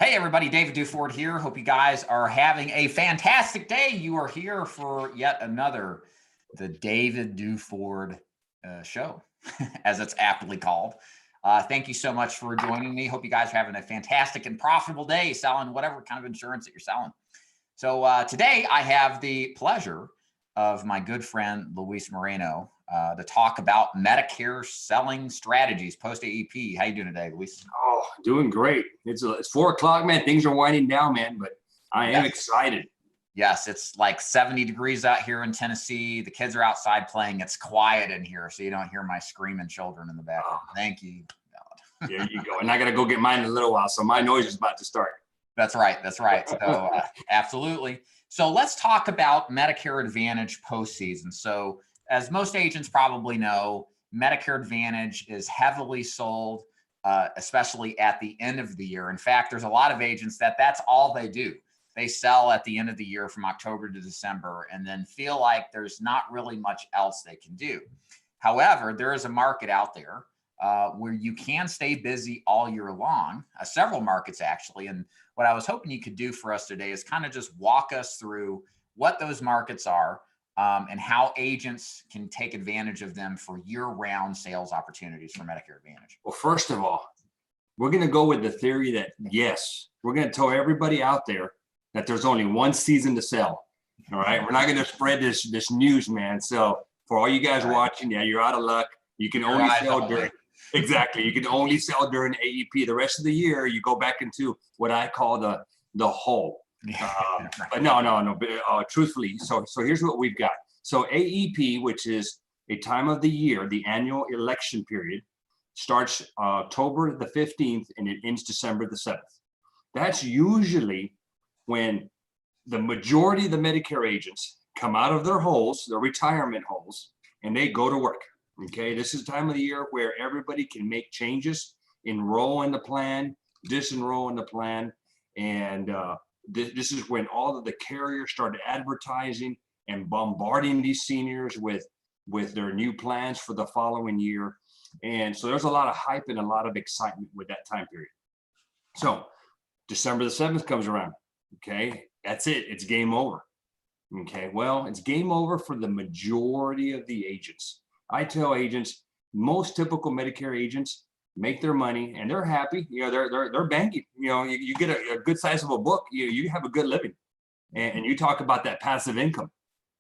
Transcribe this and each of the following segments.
Hey everybody, David Duford here. Hope you guys are having a fantastic day. You are here for yet another, the David Duford show, as it's aptly called. Thank you so much for joining me. Hope you guys are having a fantastic and profitable day selling whatever kind of insurance that you're selling. So today I have the pleasure of my good friend, Luis Moreno, to talk about Medicare selling strategies post-AEP. How you doing today, Luis? Oh, doing great. It's 4 o'clock, man. Things are winding down, man, but I am excited. Yes, it's like 70 degrees out here in Tennessee. The kids are outside playing. It's quiet in here, so you don't hear my screaming children in the background. Thank you, God. There you go. And I got to go get mine in a little while, so my noise is about to start. That's right. That's right. So absolutely. So let's talk about Medicare Advantage postseason. So as most agents probably know, Medicare Advantage is heavily sold, especially at the end of the year. In fact, there's a lot of agents that's all they do. They sell at the end of the year from October to December and then feel like there's not really much else they can do. However, there is a market out there where you can stay busy all year long, several markets actually. And what I was hoping you could do for us today is kind of just walk us through what those markets are and how agents can take advantage of them for year-round sales opportunities for Medicare Advantage. Well, first of all, we're going to go with the theory that, yes, we're going to tell everybody out there that there's only one season to sell. All right. We're not going to spread this news, man. So for all you guys watching, yeah, you're out of luck. You can only sell during. Exactly. You can only sell during AEP. The rest of the year, you go back into what I call the hole. But no. Truthfully, so here's what we've got. So AEP, which is a time of the year, the annual election period, starts October the 15th and it ends December the 7th. That's usually when the majority of the Medicare agents come out of their holes, their retirement holes, and they go to work. Okay, this is the time of the year where everybody can make changes, enroll in the plan, disenroll in the plan, and this is when all of the carriers started advertising and bombarding these seniors with their new plans for the following year. And so there's a lot of hype and a lot of excitement with that time period. So December the 7th comes around. Okay, that's it. It's game over. Okay, well, it's game over for the majority of the agents. I tell agents, most typical Medicare agents make their money and they're happy. You know, they're banking. You know, you get a good sizable book. You have a good living, and you talk about that passive income.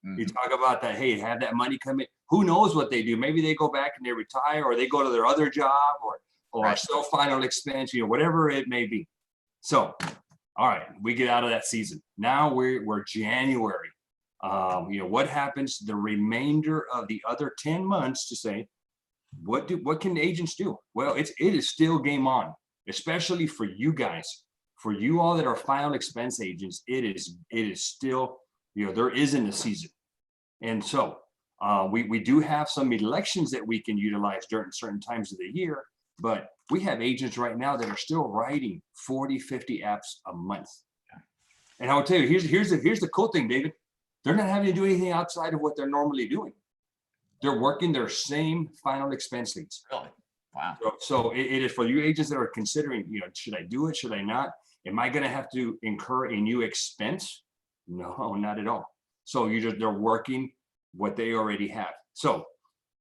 Mm-hmm. You talk about that. Hey, have that money come in. Who knows what they do? Maybe they go back and they retire, or they go to their other job, or still final expense. You know, whatever it may be. So, all right, we get out of that season. Now we're January. You know, what happens the remainder of the other 10 months to say, what can agents do? Well, it is still game on, especially for you guys, for you all that are final expense agents. It is still, you know, there isn't a season. And so we do have some elections that we can utilize during certain times of the year, but we have agents right now that are still writing 40, 50 apps a month. And I will tell you, here's the cool thing, David. They're not having to do anything outside of what they're normally doing. They're working their same final expense leads. Really? Wow. So it is for you agents that are considering, you know, should I do it? Should I not? Am I going to have to incur a new expense? No, not at all. So they're working what they already have. So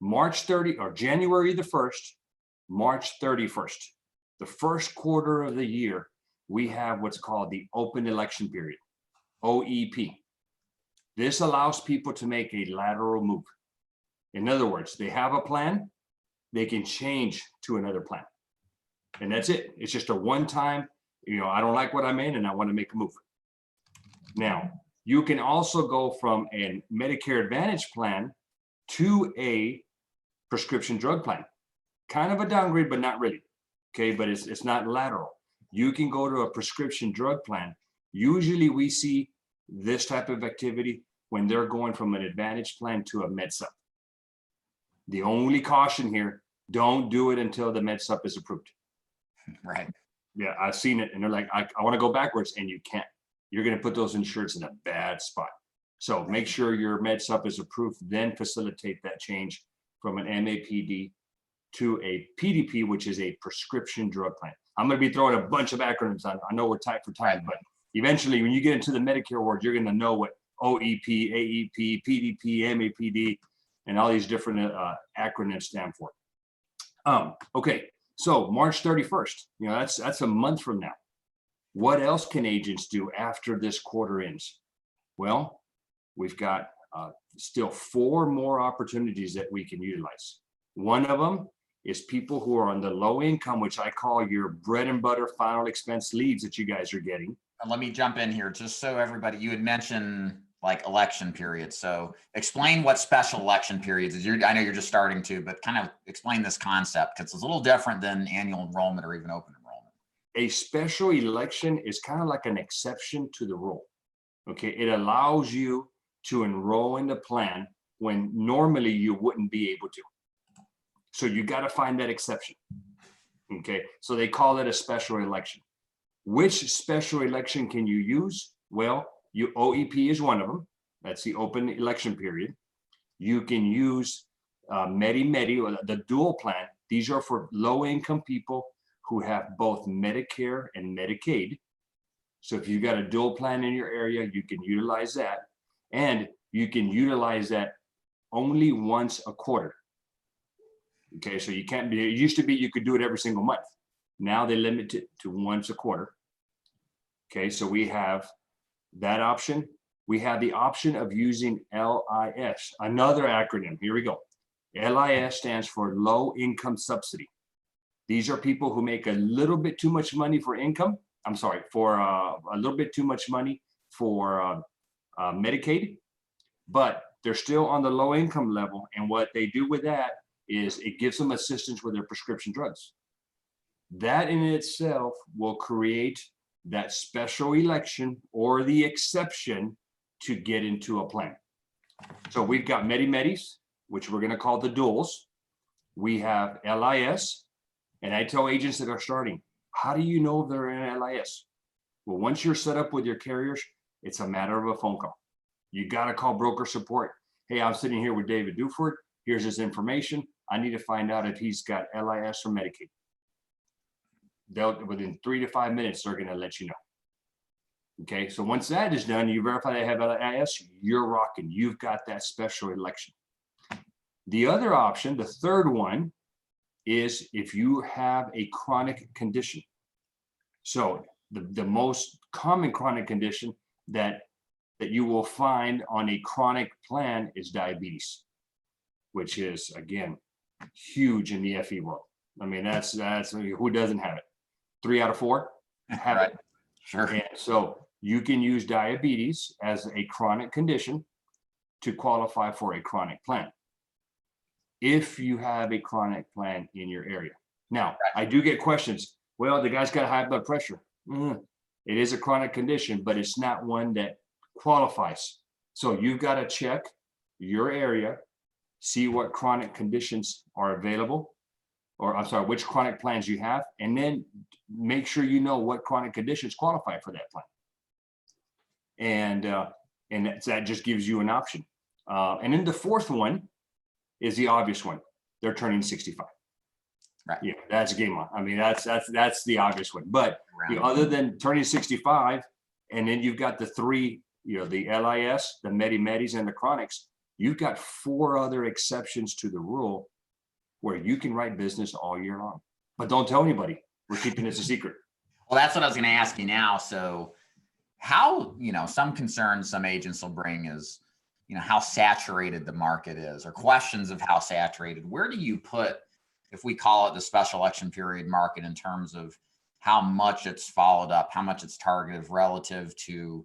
March 30 or January the 1st, March 31st, the first quarter of the year, we have what's called the open election period, OEP. This allows people to make a lateral move. In other words, they have a plan, they can change to another plan. And that's it. It's just a one-time, you know, I don't like what I'm in and I want to make a move. Now, you can also go from a Medicare Advantage plan to a prescription drug plan. Kind of a downgrade, but not really. Okay, but it's not lateral. You can go to a prescription drug plan. Usually we see this type of activity when they're going from an Advantage plan to a MedSup. The only caution here, don't do it until the MedSup is approved. Right. Yeah, I've seen it, and they're like, I want to go backwards, and you can't. You're going to put those insureds in a bad spot. So make sure your MedSup is approved, then facilitate that change from an MAPD to a PDP, which is a prescription drug plan. I'm going to be throwing a bunch of acronyms on. I know we're tight for time, but eventually when you get into the Medicare world, you're going to know what OEP, AEP, PDP, MAPD, and all these different acronyms stand for. Okay, so March 31st, you know, that's a month from now. What else can agents do after this quarter ends? Well, we've got still 4 more opportunities that we can utilize. One of them is people who are on the low income, which I call your bread and butter final expense leads that you guys are getting. And let me jump in here just so everybody, you had mentioned like election periods. So explain what special election periods is. I know you're just starting to, but kind of explain this concept because it's a little different than annual enrollment or even open enrollment. A special election is kind of like an exception to the rule. Okay, it allows you to enroll in the plan when normally you wouldn't be able to. So you got to find that exception. Okay, so they call it a special election. Which special election can you use? Well, OEP is one of them. That's the open election period. You can use Medi or the dual plan. These are for low income people who have both Medicare and Medicaid. So if you've got a dual plan in your area, you can utilize that. And you can utilize that only once a quarter. Okay, so you can't be, it used to be you could do it every single month. Now they limit it to once a quarter. Okay, so we have that option. We have the option of using LIS, another acronym. Here we go. LIS stands for low income subsidy. These are people who make a little bit too much money for income. I'm sorry, for a little bit too much money for Medicaid, but they're still on the low income level. And what they do with that is it gives them assistance with their prescription drugs. That in itself will create that special election or the exception to get into a plan. So we've got Medis, which we're going to call the duals. We have LIS, and I tell agents that are starting, how do you know they're in LIS? Well, once you're set up with your carriers, it's a matter of a phone call. You got to call broker support. Hey, I'm sitting here with David Duford. Here's his information. I need to find out if he's got LIS or Medicaid. Within 3 to 5 minutes, they're going to let you know. Okay, so once that is done, you verify they have LIS, you're rocking. You've got that special election. The other option, the third one, is if you have a chronic condition. So the most common chronic condition that you will find on a chronic plan is diabetes, which is, again, huge in the FE world. I mean, that's who doesn't have it? 3 out of 4 have Right. it. Sure. And so you can use diabetes as a chronic condition to qualify for a chronic plan if you have a chronic plan in your area. Now, I do get questions. Well, the guy's got high blood pressure. It is a chronic condition, but it's not one that qualifies. So you've got to check your area, see what chronic conditions are available, or I'm sorry, which chronic plans you have, and then make sure you know what chronic conditions qualify for that plan. And that just gives you an option. And then the fourth one is the obvious one. They're turning 65. Right. Yeah, that's game on. I mean, that's the obvious one. But other than turning 65, and then you've got the 3, the LIS, the Medis, and the chronics. You've got 4 other exceptions to the rule where you can write business all year long. But don't tell anybody. We're keeping this a secret. Well, that's what I was going to ask you now. So how, some concerns some agents will bring is, how saturated the market is, or questions of how saturated. Where do you put, if we call it the special election period market, in terms of how much it's followed up, how much it's targeted relative to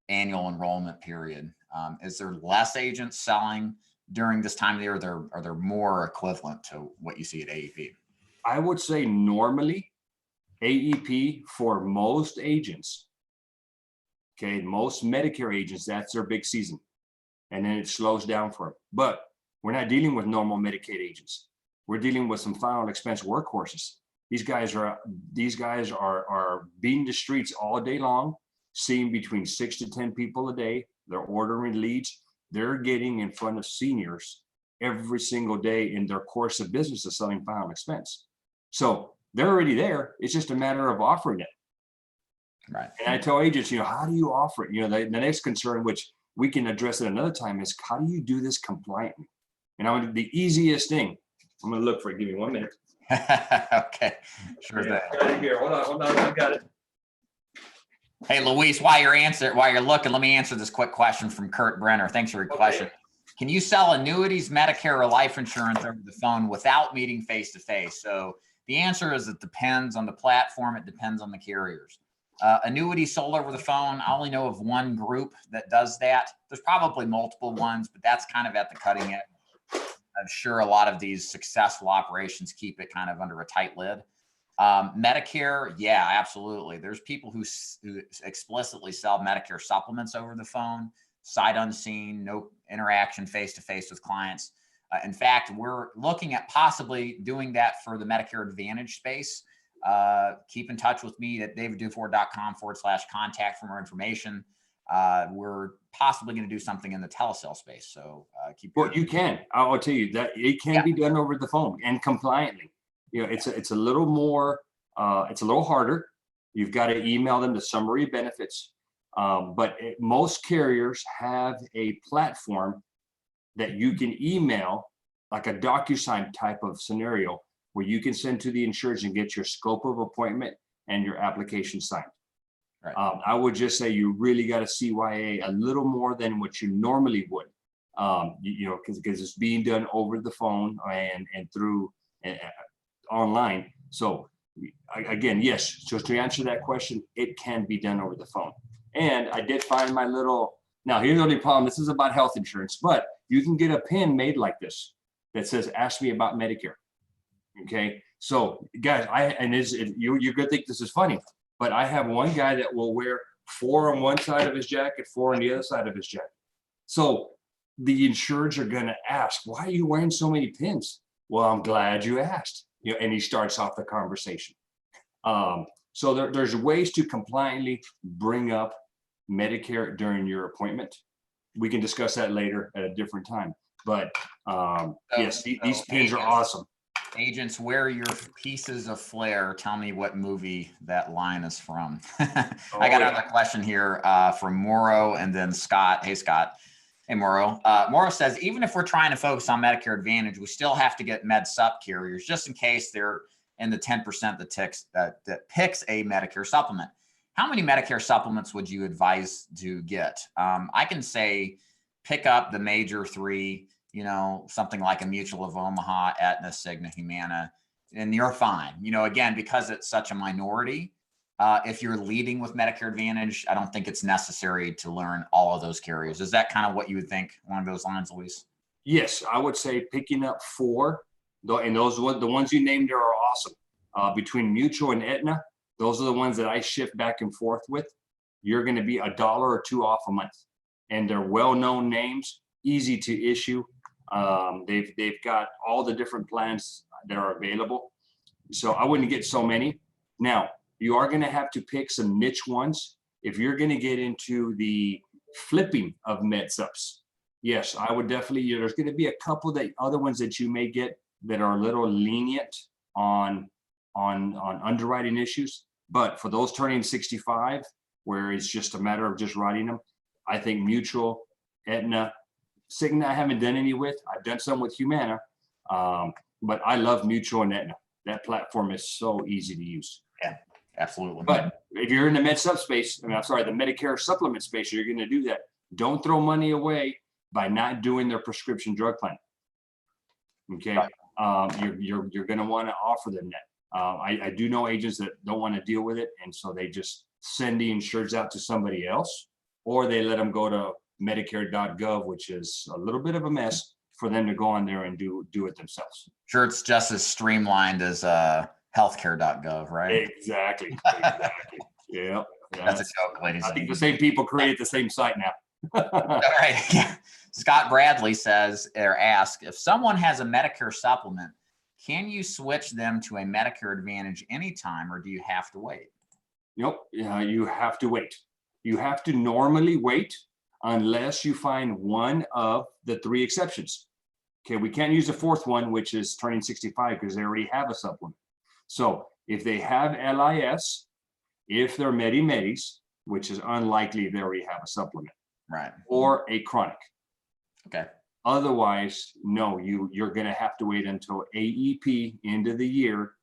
annual enrollment period? Is there less agents selling during this time of the year, or are there more equivalent to what you see at AEP? I would say normally AEP for most agents, okay, most Medicare agents, that's their big season. And then it slows down for them. But we're not dealing with normal Medicaid agents. We're dealing with some final expense workhorses. These guys are beating the streets all day long, seeing between 6 to 10 people a day. They're ordering leads. They're getting in front of seniors every single day in their course of business of selling final expense. So They're already there. It's just a matter of offering it. Right. And I tell agents, how do you offer it? The next concern, which we can address at another time, is how do you do this compliantly? And the easiest thing, I'm going to look for it. Give me 1 minute. Okay. Sure thing. Right here. Hold on. I got it. Hey, Luis, while you're looking, let me answer this quick question from Kurt Brenner. Thanks for your question. Can you sell annuities, Medicare, or life insurance over the phone without meeting face-to-face? So the answer is it depends on the platform. It depends on the carriers. Annuities sold over the phone, I only know of one group that does that. There's probably multiple ones, but that's kind of at the cutting edge. I'm sure a lot of these successful operations keep it kind of under a tight lid. Medicare, yeah, absolutely. There's people who explicitly sell Medicare supplements over the phone, sight unseen, no interaction face-to-face with clients. In fact, we're looking at possibly doing that for the Medicare Advantage space. Keep in touch with me at davidduford.com/contact for more information. We're possibly going to do something in the telesale space. So Well, you can. I'll tell you that it can be done over the phone and compliantly. It's a little more, it's a little harder. You've got to email them the summary benefits. But most carriers have a platform that you can email, like a DocuSign type of scenario, where you can send to the insurers and get your scope of appointment and your application signed. Right. I would just say you really got to CYA a little more than what you normally would, because it's being done over the phone and through online. So again, yes. So to answer that question, it can be done over the phone. And I did find my little. Now here's the only problem. This is about health insurance, but you can get a pin made like this that says "Ask me about Medicare." Okay, so guys, you're gonna think this is funny, but I have one guy that will wear 4 on one side of his jacket, 4 on the other side of his jacket. So the insureds are gonna ask, "Why are you wearing so many pins?" Well, I'm glad you asked. And he starts off the conversation. So there's ways to compliantly bring up Medicare during your appointment. We can discuss that later at a different time. But yes, these pins are awesome. Agents, wear your pieces of flair. Tell me what movie that line is from. I got another question here from Morrow and then Scott. Hey, Scott. Hey, Morrow. Morrow says, even if we're trying to focus on Medicare Advantage, we still have to get med sup carriers just in case they're in the 10% that picks a Medicare supplement. How many Medicare supplements would you advise to get? I can say pick up the major 3, something like a Mutual of Omaha, Aetna, Cigna, Humana, and you're fine. Again, because it's such a minority, if you're leading with Medicare Advantage, I don't think it's necessary to learn all of those carriers. Is that kind of what you would think along those lines, Luis? Yes, I would say picking up 4, and the ones you named there are awesome. Between Mutual and Aetna, those are the ones that I shift back and forth with. You're going to be $1 or $2 off a month, and they're well-known names, easy to issue. They've got all the different plans that are available. So I wouldn't get so many. Now, you are going to have to pick some niche ones if you're going to get into the flipping of med subs. Yes, I would definitely. There's going to be a couple other ones that you may get that are a little lenient on underwriting issues. But for those turning 65, where it's just a matter of just writing them, I think Mutual, Aetna, Cigna, I haven't done any with. I've done some with Humana, but I love Mutual and Aetna. That platform is so easy to use. Yeah, absolutely. But if you're in the med sub space, the Medicare supplement space, you're going to do that. Don't throw money away by not doing their prescription drug plan. Okay, right. You're going to want to offer them that. I do know agents that don't want to deal with it, and so they just send the insureds out to somebody else, or they let them go to Medicare.gov, which is a little bit of a mess for them to go on there and do it themselves. Sure, it's just as streamlined as healthcare.gov, right? Exactly. Yeah. That's a joke, ladies. I think the same people created the same site now. All right. Yeah. Scott Bradley says or asks, if someone has a Medicare supplement, can you switch them to a Medicare Advantage anytime, or do you have to wait? Nope. You have to wait. You have to normally wait unless you find one of the 3 exceptions. Okay, we can't use the 4th one, which is turning 65, because they already have a supplement. So If they have LIS, if they're Medis, which is unlikely they already have a supplement, Right. or a chronic. Okay. Otherwise, no, you're going to have to wait until AEP end of the year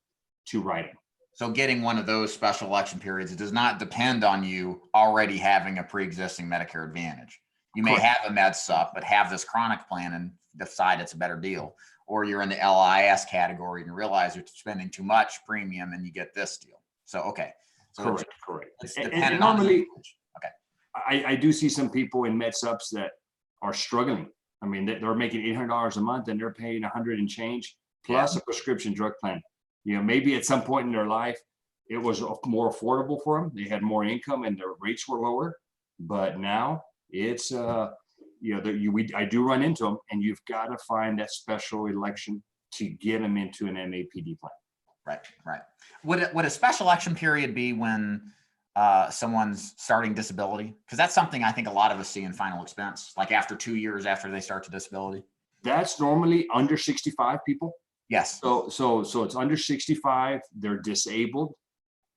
to write them. So getting one of those special election periods, it does not depend on you already having a pre-existing Medicare Advantage. You may Correct. have a med sup, but have this chronic plan and decide it's a better deal. Or you're in the LIS category and realize you're spending too much premium and you get this deal. So, okay. So Correct. it's And dependent normally, on the okay. I do see some people in med subs that are struggling. I mean, they're making $800 a month and they're paying 100 and change plus a prescription drug plan. You know, maybe at some point in their life, it was more affordable for them. They had more income and their rates were lower. But now it's, you know, I do run into them, and you've got to find that special election to get them into an MAPD plan. Right. Would a special election period be when someone's starting disability? Because that's something I think a lot of us see in final expense, like after 2 years after they start to disability. That's normally under 65 people. Yes. So it's under 65, they're disabled,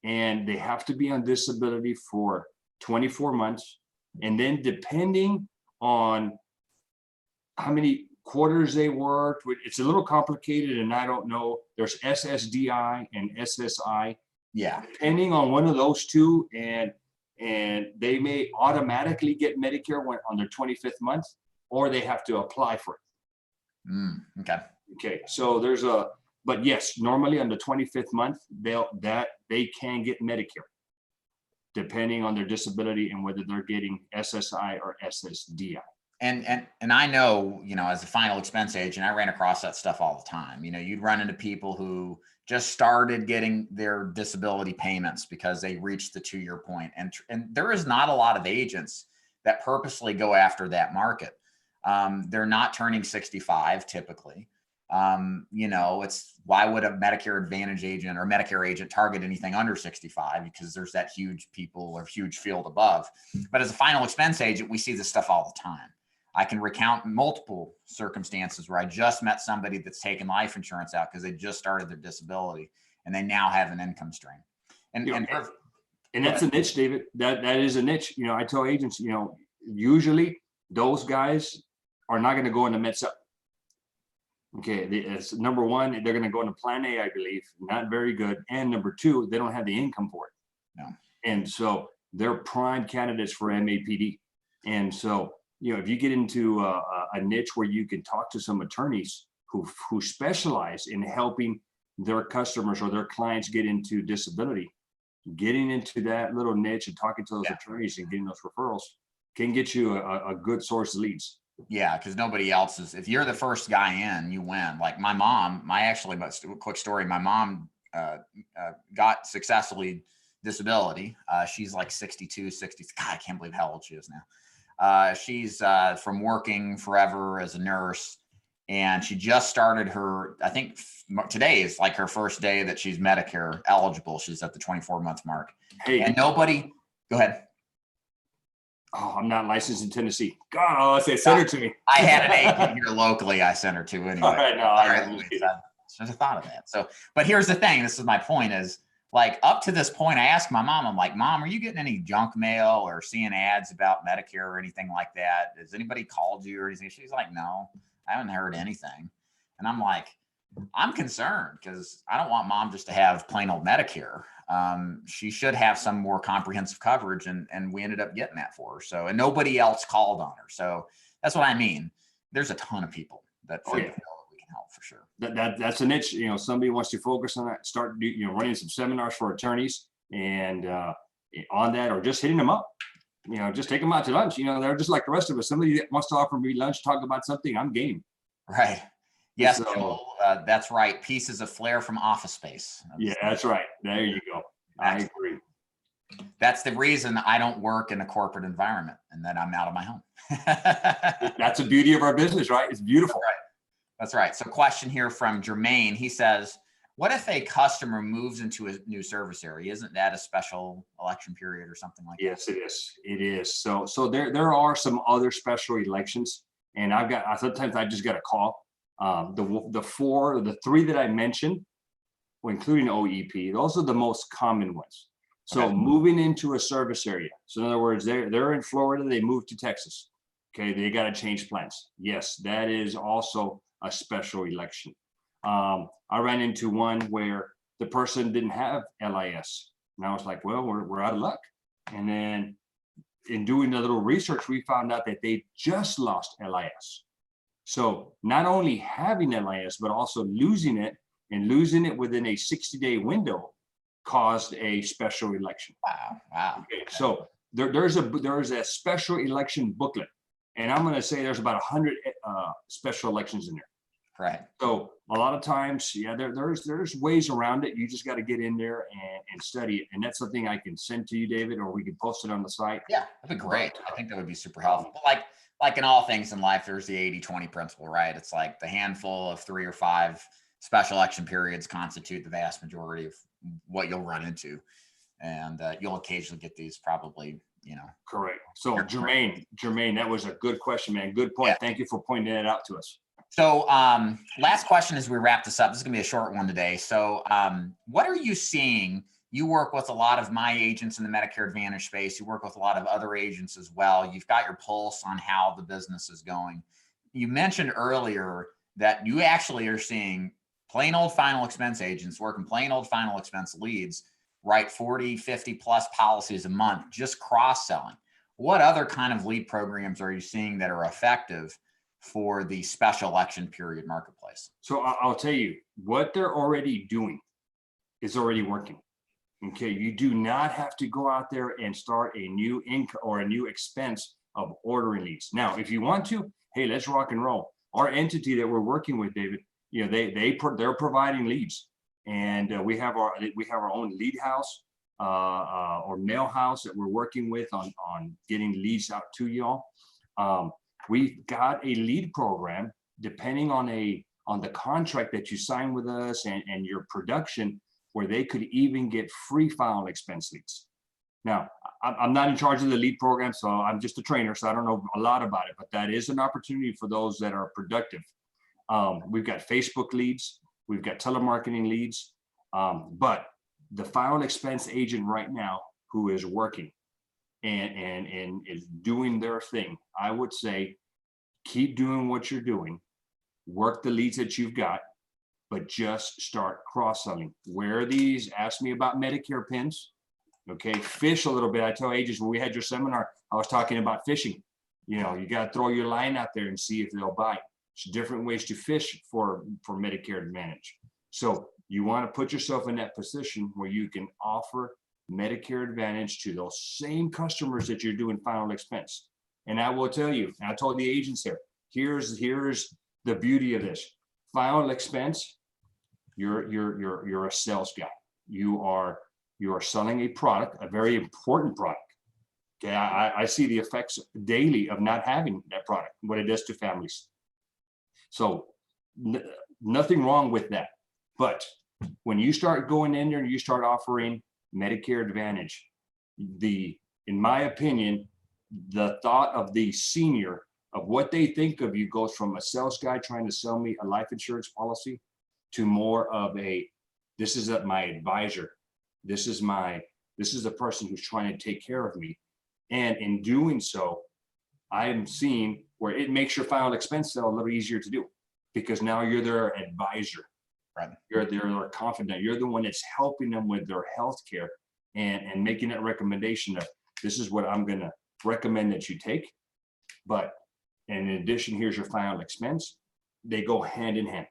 and they have to be on disability for 24 months. And then depending on how many quarters they worked, it's a little complicated, and I don't know. There's SSDI and SSI. Yeah. Depending on one of those two, and they may automatically get Medicare on their 25th month, or they have to apply for it. Okay. Okay, so but yes, normally on the 25th month, they can get Medicare, depending on their disability and whether they're getting SSI or SSDI. And I know, you know, as a final expense agent, I ran across that stuff all the time. You know, you'd run into people who just started getting their disability payments because they reached the 2-year point. And there is not a lot of agents that purposely go after that market. They're not turning 65 typically. You know, it's why would a Medicare Advantage agent or Medicare agent target anything under 65? Because there's that huge field above. But as a final expense agent, we see this stuff all the time. I can recount multiple circumstances where I just met somebody that's taken life insurance out because they just started their disability and they now have an income stream. And that's a niche, David. That is a niche. You know, I tell agents, you know, usually those guys are not going to go into med sup. Okay, it's number one, they're going to go into Plan A, I believe, not very good. And number two, they don't have the income for it. No. And so they're prime candidates for MAPD. And so, you know, if you get into a niche where you can talk to some attorneys who specialize in helping their customers or their clients get into disability, getting into that little niche and talking to those attorneys and getting those referrals can get you a good source of leads. Yeah, because nobody else is. If you're the first guy in, you win. Like my mom, quick story. My mom got successfully disability. She's like 62, 60. God, I can't believe how old she is now. She's from working forever as a nurse, and she just started her. I think today is like her first day that she's Medicare eligible. She's at the 24-month mark. Hey, and nobody. Go ahead. Oh, I'm not licensed in Tennessee. God, I say send her to me. I had an agent here locally. I sent her to anyway. All right, no, I should have thought of that. So, but here's the thing. This is my point is like up to this point, I asked my mom, I'm like, Mom, are you getting any junk mail or seeing ads about Medicare or anything like that? Has anybody called you or anything? She's like, no, I haven't heard anything. And I'm like, I'm concerned because I don't want Mom just to have plain old Medicare. She should have some more comprehensive coverage, and we ended up getting that for her. So, and nobody else called on her. So that's what I mean. There's a ton of people that feel that we can help for sure. That's a niche. You know, somebody wants to focus on that, start running some seminars for attorneys and on that, or just hitting them up. You know, just take them out to lunch. You know, they're just like the rest of us. Somebody that wants to offer me lunch, talk about something, I'm game. Right. Yes, so, that's right. Pieces of flair from Office Space. That's right. There you go. I agree. That's the reason I don't work in a corporate environment and that I'm out of my home. That's the beauty of our business, right? It's beautiful. That's right. So question here from Jermaine. He says, what if a customer moves into a new service area? Isn't that a special election period or something like that? Yes, it is. It is. So there are some other special elections, and sometimes I just got a call. The three that I mentioned, including OEP. Those are the most common ones. So Okay. moving into a service area. So in other words, they're in Florida, they moved to Texas. Okay, they got to change plans. Yes, that is also a special election. I ran into one where the person didn't have LIS. And I was like, well, we're out of luck. And then in doing a little research, we found out that they just lost LIS. So not only having LIS, but also losing it, and losing it within a 60-day window caused a special election. Wow. Wow. Okay, so there's a special election booklet, and I'm going to say there's about 100 special elections in there. Right. So a lot of times, yeah, there's ways around it. You just got to get in there and study it, and that's something I can send to you, David, or we can post it on the site. Yeah, that'd be great. I think that would be super helpful. But like in all things in life, there's the 80-20 principle, right? It's like the handful of 3 or 5 special election periods constitute the vast majority of what you'll run into. And you'll occasionally get these probably, Correct. So Jermaine, that was a good question, man. Good point. Yeah. Thank you for pointing that out to us. So last question as we wrap this up. This is going to be a short one today. So what are you seeing? You work with a lot of my agents in the Medicare Advantage space. You work with a lot of other agents as well. You've got your pulse on how the business is going. You mentioned earlier that you actually are seeing plain old final expense agents working plain old final expense leads, write 40, 50 plus policies a month, just cross-selling. What other kind of lead programs are you seeing that are effective for the special election period marketplace? So I'll tell you what they're already doing is already working. Okay, you do not have to go out there and start a new income or a new expense of ordering leads. Now, if you want to, hey, let's rock and roll. Our entity that we're working with, David, they're providing leads, and we have our own lead house or mail house that we're working with on getting leads out to y'all. We've got a lead program depending on the contract that you sign with us and your production, where they could even get free final expense leads. Now, I'm not in charge of the lead program, so I'm just a trainer, so I don't know a lot about it, but that is an opportunity for those that are productive. We've got Facebook leads, we've got telemarketing leads, but the final expense agent right now who is working and is doing their thing, I would say, keep doing what you're doing, work the leads that you've got, but just start cross-selling. Where are these? Ask me about Medicare pins. Okay, fish a little bit. I tell agents when we had your seminar, I was talking about fishing. You got to throw your line out there and see if they'll bite. There's different ways to fish for Medicare Advantage. So you want to put yourself in that position where you can offer Medicare Advantage to those same customers that you're doing final expense. And I will tell you, and I told the agents there, here's the beauty of this. Final expense, you're a sales guy. You are selling a product, a very important product. Okay, I see the effects daily of not having that product, what it does to families. So nothing wrong with that. But when you start going in there and you start offering Medicare Advantage, in my opinion, the thought of the senior of what they think of you goes from a sales guy trying to sell me a life insurance policy to more of this is my advisor. This is the person who's trying to take care of me. And in doing so, I'm seeing where it makes your final expense sale a little easier to do, because now you're their advisor. Right. You're their confidant. You're the one that's helping them with their health care and making that recommendation of, this is what I'm going to recommend that you take. But in addition, here's your final expense. They go hand in hand.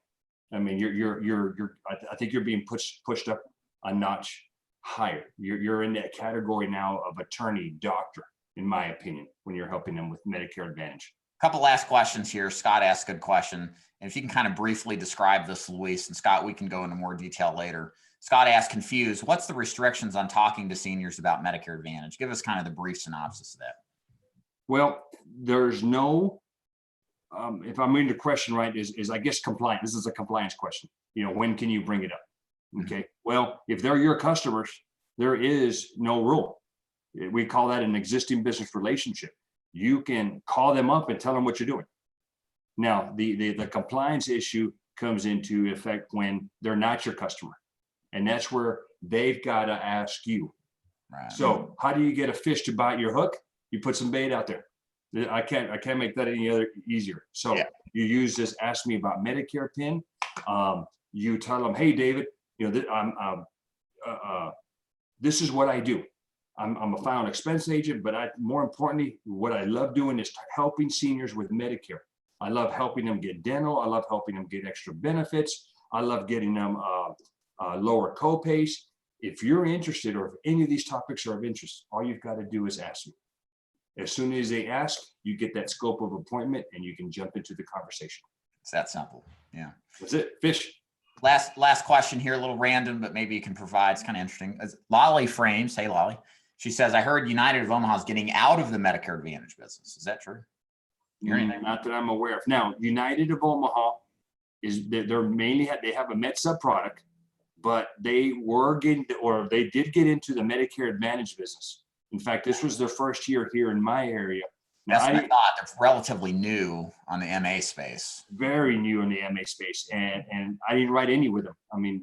I mean, I think you're being pushed up a notch higher. You're in that category now of attorney, doctor, in my opinion, when you're helping them with Medicare Advantage. Couple last questions here. Scott asked a good question. And if you can kind of briefly describe this, Luis, and Scott, we can go into more detail later. Scott asked, confused, what's the restrictions on talking to seniors about Medicare Advantage? Give us kind of the brief synopsis of that. Well, there's no, if I'm reading the question right, is I guess compliance. This is a compliance question. When can you bring it up? Okay. Well, if they're your customers, there is no rule. We call that an existing business relationship. You can call them up and tell them what you're doing. Now, the compliance issue comes into effect when they're not your customer And that's where they've got to ask you. Right. So how do you get a fish to bite your hook? You put some bait out there. I can't make that any other easier. So you use this Ask Me About Medicare pin. You tell them, hey, David, you know, this is what I do. I'm a final expense agent, but more importantly, what I love doing is helping seniors with Medicare. I love helping them get dental. I love helping them get extra benefits. I love getting them lower copays. If you're interested, or if any of these topics are of interest, all you've got to do is ask me. As soon as they ask, you get that scope of appointment and you can jump into the conversation. It's that simple. Yeah. That's it. Fish. Last question here, a little random, but maybe you can provide. It's kind of interesting. Lolly Frames. Hey, Lolly. She says, I heard United of Omaha is getting out of the Medicare Advantage business. Is that true? Not that I'm aware of. Now, United of Omaha they're mainly they have a MedSub product, but they did get into the Medicare Advantage business. In fact, this was their first year here in my area. Now, that's what I thought. They're relatively new on the MA space. Very new in the MA space, and I didn't write any with them. I mean,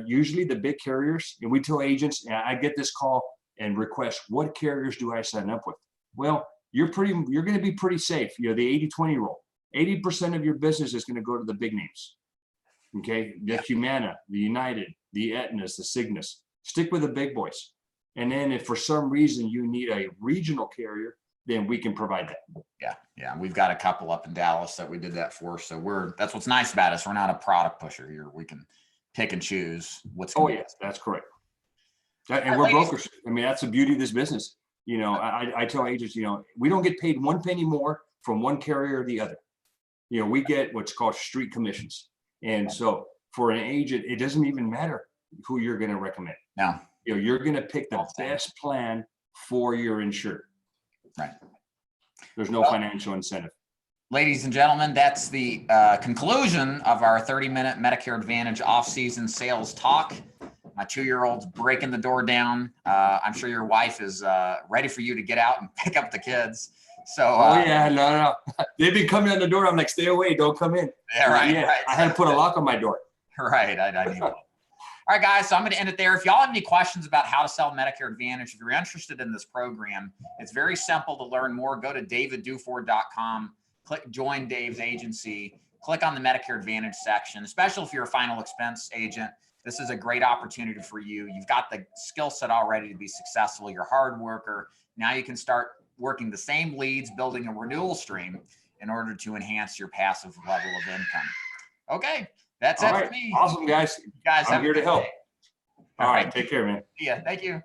usually the big carriers, and we tell agents, and I get this call and request, what carriers do I sign up with? Well, you're going to be pretty safe. You know, the 80-20 rule. 80% of your business is going to go to the big names. Okay, the Humana, the United, the Aetnas, the Cignas. Stick with the big boys. And then if for some reason you need a regional carrier, then we can provide that. Yeah. We've got a couple up in Dallas that we did that for. So that's what's nice about us. We're not a product pusher here. We can pick and choose what's going to be. Yes, that's correct. And we're brokers. I mean, that's the beauty of this business. You know, I tell agents, you know, we don't get paid one penny more from one carrier or the other. You know, we get what's called street commissions. And so for an agent, it doesn't even matter who you're going to recommend. No. You know, you're going to pick the best plan for your insured. Right. There's no financial incentive. Ladies and gentlemen, that's the conclusion of our 30-minute Medicare Advantage off-season sales talk. My 2-year-old's breaking the door down. I'm sure your wife is ready for you to get out and pick up the kids. So, no. They've been coming on the door. I'm like, stay away, don't come in. Yeah, right. I had to put a lock on my door. Right. I need one. All right, guys. So I'm going to end it there. If y'all have any questions about how to sell Medicare Advantage, if you're interested in this program, it's very simple to learn more. Go to davidduford.com, click Join Dave's Agency, click on the Medicare Advantage section, especially if you're a final expense agent. This is a great opportunity for you. You've got the skill set already to be successful. You're a hard worker. Now you can start working the same leads, building a renewal stream in order to enhance your passive level of income. Okay, that's it for me. Awesome, guys. You guys, I'm here to help. Day. All right, take care, man. See ya. Thank you.